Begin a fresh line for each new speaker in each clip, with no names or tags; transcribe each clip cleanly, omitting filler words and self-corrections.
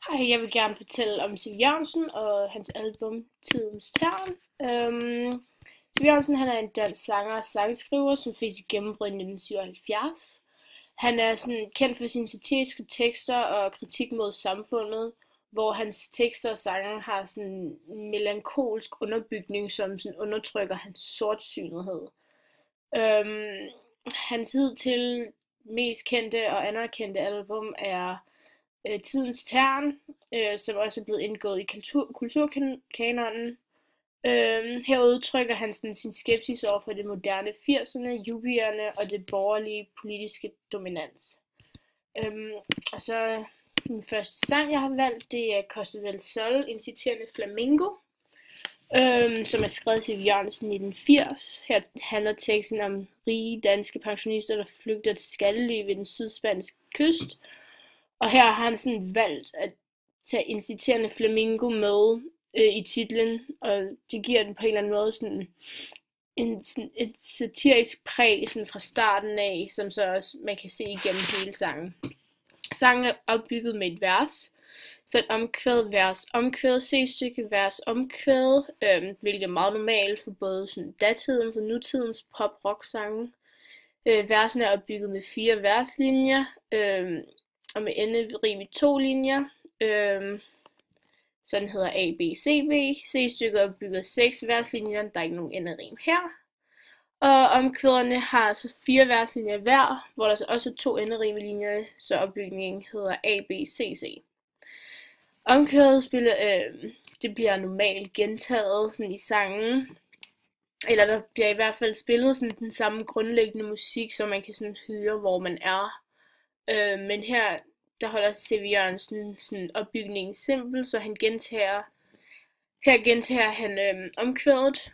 Hej, jeg vil gerne fortælle om Siv Jørgensen og hans album Tidens Tern. Siv Jørgensen han er en dansk sanger og sangskriver, som fik sit gennembrud i 1977. Han er sådan kendt for sine satiriske tekster og kritik mod samfundet, hvor hans tekster og sange har sådan en melankolsk underbygning, som sådan undertrykker hans sortsynethed. Hans hidtil mest kendte og anerkendte album er Tidens Tern, som også er blevet indgået i kulturkanonen. Her udtrykker han sådan sin skepsis over for det moderne 80'erne, jubierne og det borgerlige politiske dominans. Og så den første sang, jeg har valgt, det er Costa del Sol, inciterende flamingo, som er skrevet til Jørgensen i 1980. Her handler teksten om rige danske pensionister, der flygter til skattely ved den sydspanske kyst. Og her har han sådan valgt at tage inciterende flamingo med i titlen, og det giver den på en eller anden måde sådan et satirisk præg sådan fra starten af, som så også man kan se igennem hele sangen. Sangen er opbygget med et vers, så et omkvæd, vers, omkvæd, C-stykke, vers, omkvæd, hvilket er meget normalt for både sådan datidens og nutidens pop-rock-sange. Versene er opbygget med 4 verslinjer, og med enderim i 2 linjer. Sådan hedder A, B, C, B. C-stykket er opbygget af 6 verslinjer, der er ikke nogen enderim her. Og omkvæderne har så 4 verslinjer hver, hvor der så også er 2 enderim i linjerne, så opbygningen hedder A, B, C, C. Omkvædet det bliver normalt gentaget sådan i sangen, eller der bliver i hvert fald spillet sådan den samme grundlæggende musik, så man kan sådan høre, hvor man er. Men her, der holder Siv Jørgensen sådan opbygningen simpel, så han gentager han omkvædet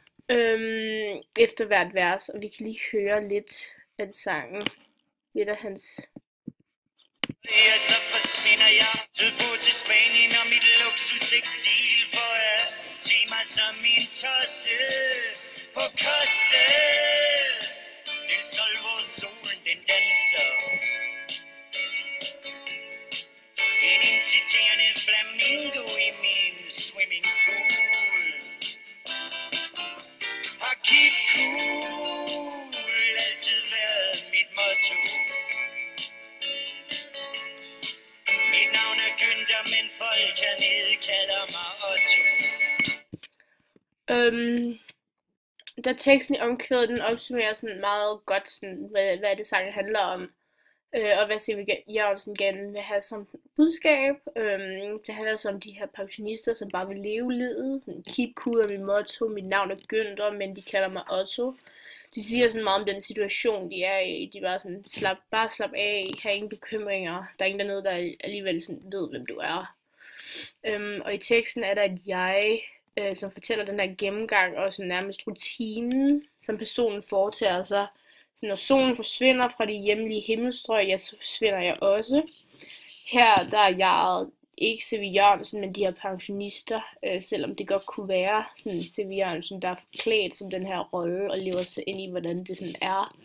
efter hvert vers, og vi kan lige høre lidt af sangen. Lidt af hans.
Ja, så forsvinder jeg sydpå til Spanien og mit luksuseksil for at tage mig som min tosse på Costa del Sol, hvor solen den danser. En inciterende flamingo i min swimmingpool. Har keep cool altid været mit motto. Mit navn er Günther, men folk hernede kalder mig Otto.
Da teksten i omkvædet, den opsummerer sådan meget godt, sådan, hvad det sangen handler om. Og hvad Siv Jørgensen gerne vil have som budskab. Det handler så om de her pensionister, som bare vil leve livet. Sådan, keep cool er mit motto, mit navn er Günther, men de kalder mig Otto. De siger sådan meget om den situation, de er i. De bare sådan, slap af, har ingen bekymringer. Der er ingen dernede, der alligevel sådan ved, hvem du er. Og i teksten er der et jeg, som fortæller den her gennemgang, og sådan nærmest rutinen, som personen foretager sig. Så når solen forsvinder fra de hjemlige himmelstrøg, ja, så forsvinder jeg også. Her der er jeg ikke Siv Jørgensen, men de her pensionister, selvom det godt kunne være sådan Siv Jørgensen, der er forklædt som den her rolle og lever sig ind i, hvordan det sådan er.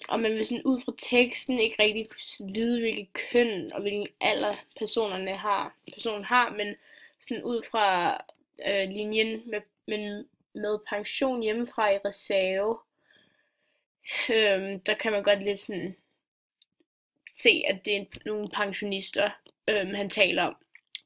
Og man vil sådan ud fra teksten ikke rigtig kunne vide, hvilket køn og hvilken alder personen har, men sådan ud fra linjen med pension hjemmefra i reserve, der kan man godt lidt sådan se, at det er nogle pensionister, han taler om.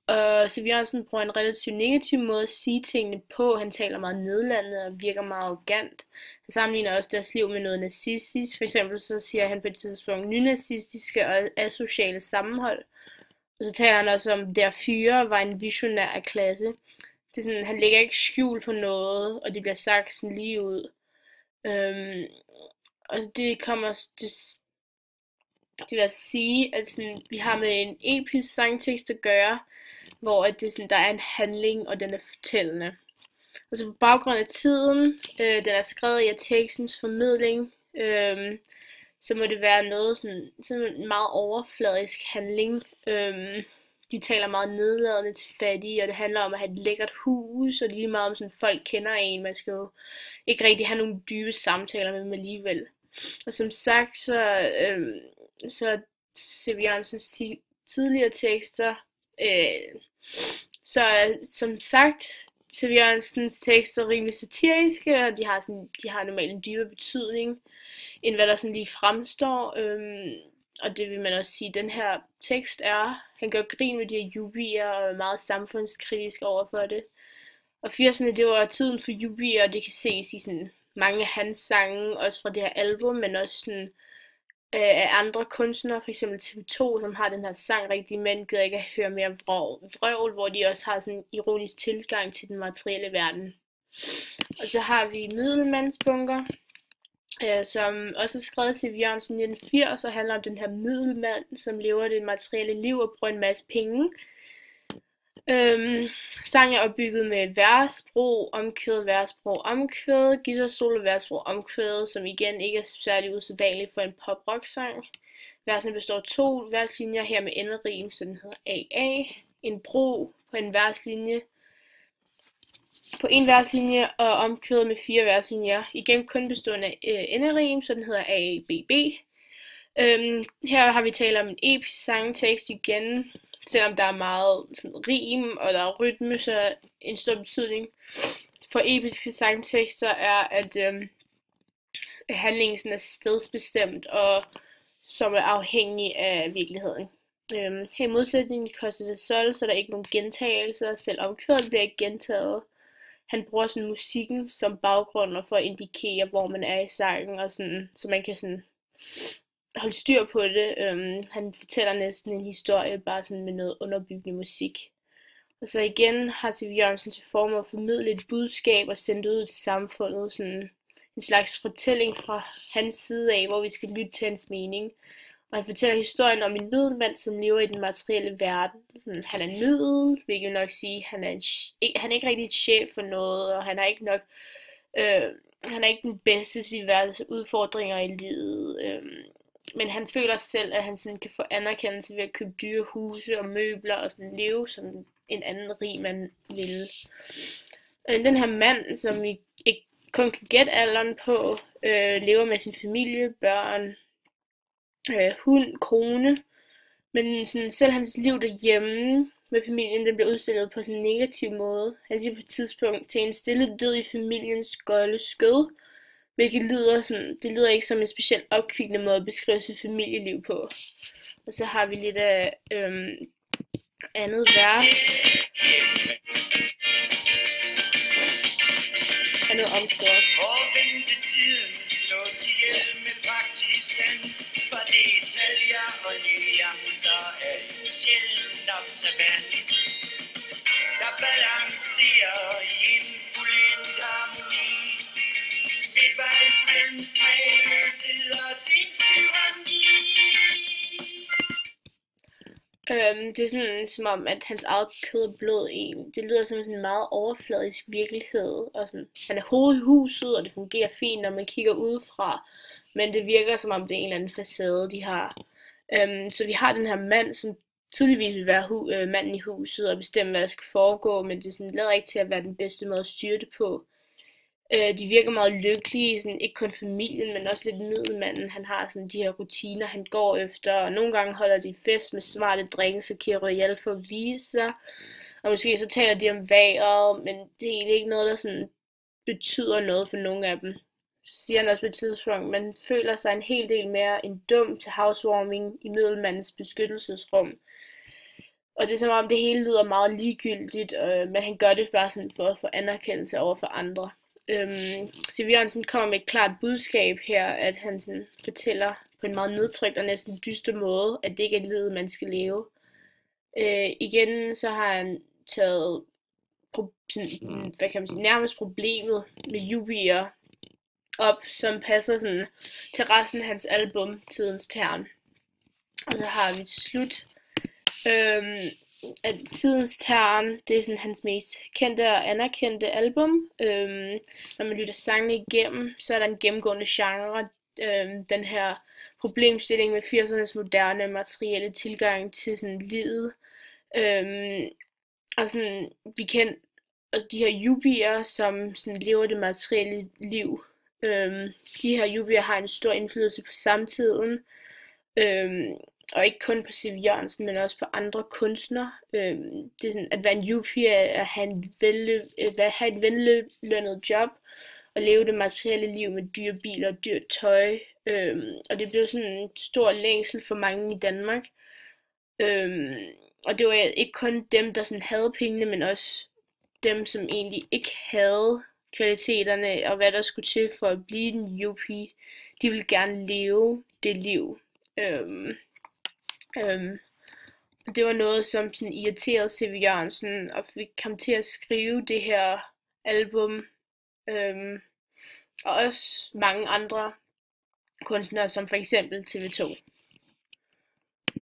Og Siv Jørgensen bruger en relativt negativ måde at sige tingene på. Han taler meget nedladende og virker meget arrogant. Han sammenligner også deres liv med noget nazistisk. For eksempel så siger han på et tidspunkt nynazistiske og asociale sammenhold. Og så taler han også om, at der fyre var en visionær af klasse. Det er sådan, han lægger ikke skjul på noget, og det bliver sagt sådan lige ud. Og det vil jeg sige, at sådan, vi har med en episk sangtekst at gøre, hvor at det sådan, der er en handling, og den er fortællende. Altså på baggrund af tiden, den er skrevet i tekstens formidling, så må det være noget sådan en meget overfladisk handling. De taler meget nedladende til fattige, og det handler om at have et lækkert hus, og det er lige meget om sådan folk kender en. Man skal jo ikke rigtig have nogle dybe samtaler med dem alligevel. Og som sagt, så Siv Jørgensens tidligere tekster. Så som sagt, Siv Jørgensens tekster er rimelig satiriske, og de har normalt en dybere betydning, end hvad der sådan lige fremstår. Og det vil man også sige, den her tekst er, han gør grin med de her yubier og er meget samfundskritisk over for det. Og 80'erne, det var tiden for yubier, og det kan ses i sådan mange af hans sange, også fra det her album, men også sådan, af andre kunstnere, for eksempel TV2, som har den her sang, Rigtige Mænd gider ikke at høre mere vrøvl, hvor de også har sådan en ironisk tilgang til den materielle verden. Og så har vi Middelmandsbunker, som også er skrevet af Siv Jørgensen i 1980, og handler om den her middelmand, som lever det materielle liv og bruger en masse penge. Sangen er opbygget med versbro, omkvæd, versbro, omkvæd, guitar-solo, versbro, omkvæd, som igen ikke er særlig usædvanligt for en pop-rock-sang. Versene består af 2 verslinjer her med enderim, så den hedder AA. En bro på en verslinje, på en verslinje og omkvædet med 4 verslinjer. Igen kun bestående af enderim, så den hedder AABB. Her har vi talt om en episk sangtekst igen, selvom der er meget sådan, rim og der er rytme, så en stor betydning for episke sangtekster er, at handlingen sådan er stedsbestemt og som er afhængig af virkeligheden. Her i modsætning til Costa del Sol, så er der ikke nogen gentagelser, selv omkvædet bliver ikke gentaget. Han bruger sådan musikken som baggrund for at indikere, hvor man er i sangen, og sådan, så man kan sådan holde styr på det. Han fortæller næsten en historie, bare sådan med noget underbyggende musik. Og så igen har Siv Jørgensen til formål at formidle et budskab og sende det ud til samfundet, sådan en slags fortælling fra hans side af, hvor vi skal lytte til hans mening. Og han fortæller historien om en middelmand, som lever i den materielle verden. Sådan, han er middel, hvilket nok sige, han er ikke rigtig et chef for noget, og han er ikke nok, han er ikke den bedste til diverse udfordringer i livet. Men han føler selv, at han sådan kan få anerkendelse ved at købe dyre huse og møbler og sådan leve som en anden rig mand ville. Den her mand, som vi ikke kun kan gætte alderen på, lever med sin familie, børn, hund, kone, men sådan, selv hans liv derhjemme med familien, den bliver udstillet på sådan en negativ måde. Han siger på et tidspunkt til en stille død i familiens golde skød, hvilket det lyder ikke som en specielt opkvikkende måde at beskrive sit familieliv på. Og så har vi lidt af andet vers. Andet omkvæd.
Og ventetiden slås ihjel med praktisk sans, for detaljer og nuancer er sjældent observant. Der balancerer i en fuldendt harmoni. Midtvejs mellem svage sider til tyranni.
Det er sådan som om, at hans eget kød og blod det lyder som sådan en meget overfladisk virkelighed. Og sådan, han er hovedet i huset, og det fungerer fint, når man kigger udefra. Men det virker som om det er en eller anden facade, de har. Så vi har den her mand, som tydeligvis vil være manden i huset og bestemme, hvad der skal foregå. Men det sådan, lader ikke til at være den bedste måde at styre det på. De virker meget lykkelige, sådan, ikke kun familien, men også lidt middelmanden. Han har sådan de her rutiner, han går efter, og nogle gange holder de fest med smarte drinks og Kir Royal for at vise sig. Og måske så taler de om vejret, men det er egentlig ikke noget, der sådan betyder noget for nogen af dem. Så siger han også på et tidspunkt, man føler sig en hel del mere end dum til housewarming i middelmandens beskyttelsesrum. Og det er som om det hele lyder meget ligegyldigt, men han gør det bare sådan for at få anerkendelse over for andre. Siv Jørgensen kommer med et klart budskab her, at han sådan fortæller på en meget nedtrykt og næsten dyster måde, at det ikke er livet, man skal leve. Igen så har han taget sådan, hvad kan man sige, nærmest problemet med yubier op, som passer sådan til resten af hans album, Tidens Tern. Og så har vi til slut at Tidens Tern, det er sådan hans mest kendte og anerkendte album. Når man lytter sangene igennem, så er der en gennemgående genre, den her problemstilling med 80'ernes moderne materielle tilgang til sådan livet. Og sådan, vi kender de her yubier, som sådan lever det materielle liv. De her yubier har en stor indflydelse på samtiden. og ikke kun på C.V. Jørgensen, men også på andre kunstnere. Det er sådan, at være en yuppie er at have et vellønnet job, og leve det materielle liv med dyre biler og dyrt tøj. Og det blev sådan en stor længsel for mange i Danmark. Og det var ikke kun dem, der sådan havde pengene, men også dem, som egentlig ikke havde kvaliteterne, og hvad der skulle til for at blive en yuppie. De ville gerne leve det liv. Øhm, og det var noget, som sådan irriterede C.V. Jørgensen, og fik ham til at skrive det her album. Og også mange andre kunstnere, som for eksempel TV2.